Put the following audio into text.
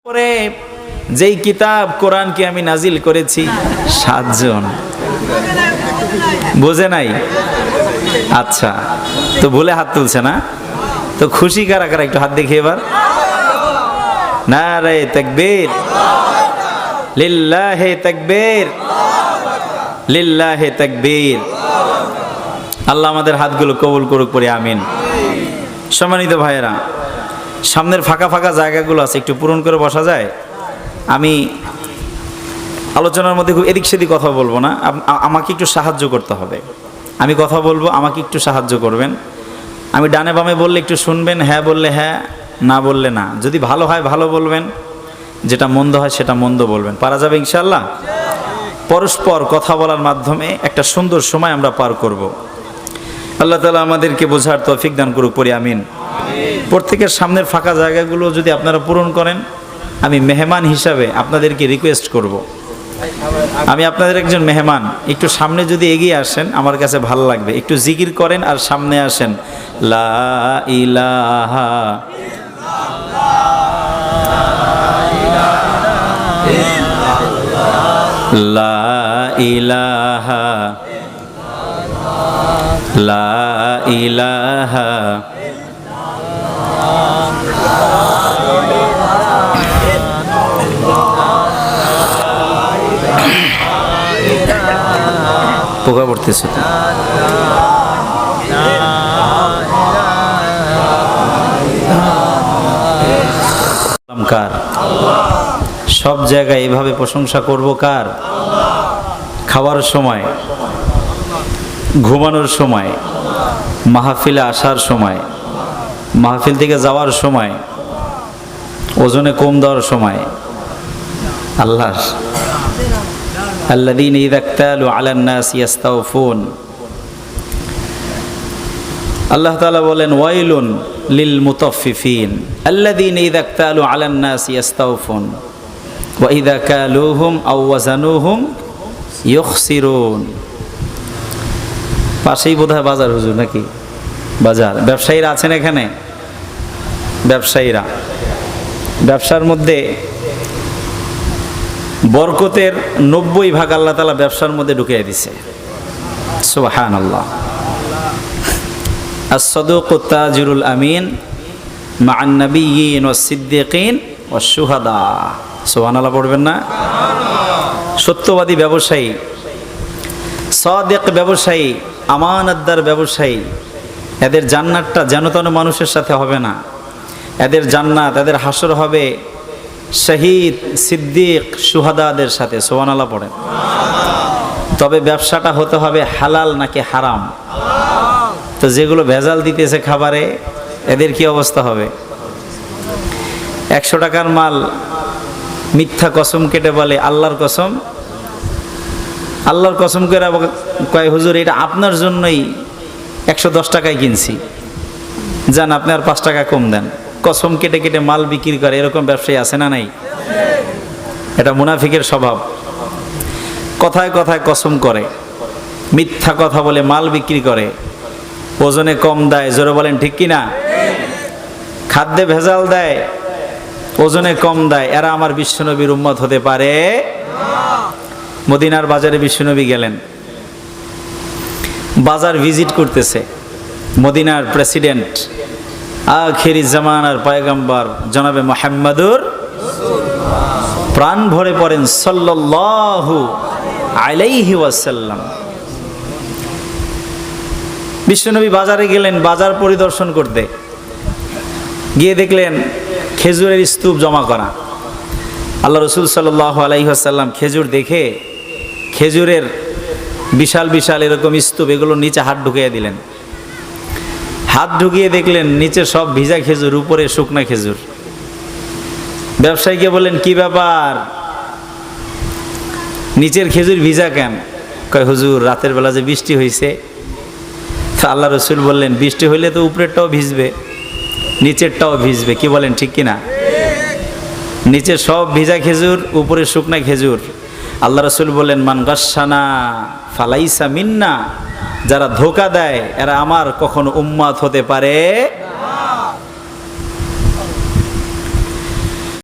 পরে যেই কিতাব কোরআনকে আমি নাজিল করেছি 7 জন বোঝে নাই। আচ্ছা, তো ভুলে হাত তুলছে না? তো খুশি কারা কারা একটু হাত দেখি এবার। নারে তাকবীর, লিল্লাহে তাকবীর, লিল্লাহে তাকবীর। আল্লাহ আমাদের হাতগুলো কবুল করুক, পড়ি আমিন। সম্মানিত ভাইয়েরা, সামনের ফাঁকা ফাঁকা জায়গাগুলো আছে, একটু পূরণ করে বসা যায়? আমি আলোচনার মধ্যে খুব এদিক সেদিক কথা বলবো না, আমাকে একটু সাহায্য করতে হবে। আমি কথা বলবো, আমাকে একটু সাহায্য করবেন। আমি ডানে বামে বললে একটু শুনবেন, হ্যাঁ বললে হ্যাঁ, না বললে না। যদি ভালো হয় ভালো বলবেন, যেটা মন্দ হয় সেটা মন্দ বলবেন। পারা যাবে ইনশাআল্লাহ? পরস্পর কথা বলার মাধ্যমে একটা সুন্দর সময় আমরা পার করব। আল্লাহ তাআলা আমাদেরকে বোঝার তৌফিক দান করুক, পড়ি আমিন। প্রত্যেকের সামনের ফাঁকা জায়গাগুলো যদি আপনারা পূরণ করেন, আমি মেহমান হিসাবে আপনাদেরকে রিকোয়েস্ট করব, আমি আপনাদের একজন মেহমান, একটু সামনে যদি এগিয়ে আসেন আমার কাছে ভালো লাগবে। একটু জিকির করেন আর সামনে আসেন। লা ইলাহা লা ইলাহা লা ইলাহা পোকা পড়তেছে। কার? সব জায়গায় এভাবে প্রশংসা করব কার? খাওয়ার সময়, ঘুমানোর সময়, মাহফিলে আসার সময়, মাহফিল থেকে যাওয়ার সময়, ওজনে কম দেওয়ার সময়। আল্লাহ আল্লাযীনা ইযা ইক্তালু আলান নাসি ইস্তাওফুন। আল্লাহ তাআলা বলেন ওয়াইলুন লিল মুতাফফিফিন আল্লাযীনা ইযা ইক্তালু আলান নাসি ইস্তাওফুন ওয়া ইযা কালুহুম আও ওয়াজানুহুম ইউখসিরুন। পাশেই বোধহয় বাজার, হুজুর নাকি? বাজার। ব্যবসায়ীরা আছেন এখানে? ব্যবসায়ীরা, ব্যবসার মধ্যে বরকতের 90% আল্লাহ তাআলা ব্যবসার মধ্যে ঢুকিয়ে দিছে। সুবহানাল্লাহ। আস-সাদুকুত তাজিরুল আমিন মা'আন নাবিয়্যিন ওয়াস সিদ্দিকিন ওয়াশ শুহাদা। সুবহানাল্লাহ পড়বেন না? সত্যবাদী ব্যবসায়ী, সাদিক ব্যবসায়ী, আমানতদার ব্যবসায়ী, এদের জান্নাতটা যেন তেন মানুষের সাথে হবে না। এদের জান্নাত, এদের হাসর হবে শহীদ, সিদ্দিক, শুহাদাদের সাথে। সুবহানাল্লাহ পড়েন। তবে ব্যবসাটা হতে হবে হালাল নাকি হারাম। তো যেগুলো ভেজাল দিতেছে খাবারে, এদের কি অবস্থা হবে? 100 টাকার মাল মিথ্যা কসম কেটে বলে আল্লাহর কসম, আল্লাহর কসম করে কয় হুজুর এটা আপনার জন্যই 110 টাকায় কিনছি, যান আপনি আর 5 টাকা কম দেন। কসম কেটে কেটে মাল বিক্রি করে, এরকম ব্যবসায়ী আছে না নাই? এটা মুনাফিকের স্বভাব। কথায় কথায় কসম করে, মিথ্যা কথা বলে মাল বিক্রি করে, ওজনে কম দেয়। জোরে বলেন ঠিক কিনা? খাদ্যে ভেজাল দেয়, ওজনে কম দেয়। এরা আমার বিশ্বনবীর উম্মত হতে পারে? মদিনার বাজারে বিশ্বনবী গেলেন, বাজার ভিজিট করতেছে। মদিনার প্রেসিডেন্ট, আখিরি জামানার পয়গম্বর জনাবে মুহাম্মাদুর প্রাণ ভরে পড়েন সাল্লাল্লাহু আলাইহি ওয়াসাল্লাম। বিশ্বনবী বাজারে গেলেন বাজার পরিদর্শন করতে, গিয়ে দেখলেন খেজুরের স্তূপ জমা করা। আল্লাহ রাসূল সাল্লাল্লাহু আলাইহি ওয়াসাল্লাম খেজুর দেখে, খেজুরের বিশাল বিশাল এরকম স্তূপ, এগুলো নিচে হাত ঢুকিয়ে দিলেন। হাত ঢুকিয়ে দেখলেন নিচে সব ভিজা খেজুর, উপরে শুকনা খেজুর। ব্যবসায়ীকে বললেন কি ব্যাপার, নিচের খেজুর ভিজা কেন? কয় হুজুর রাতের বেলা যে বৃষ্টি হয়েছে। তো আল্লাহ রসুল বললেন বৃষ্টি হইলে তো উপরেরটাও ভিজবে, নিচেরটাও ভিজবে। কি বলেন ঠিক কিনা? নিচে সব ভিজা খেজুর, উপরে শুকনা খেজুর। আল্লাহ রসুল বললেন মান গাশশানা ফালাইসা মিন্না, যারা ধোঁকা দেয় এরা আমার কখনো উম্মত হতে পারে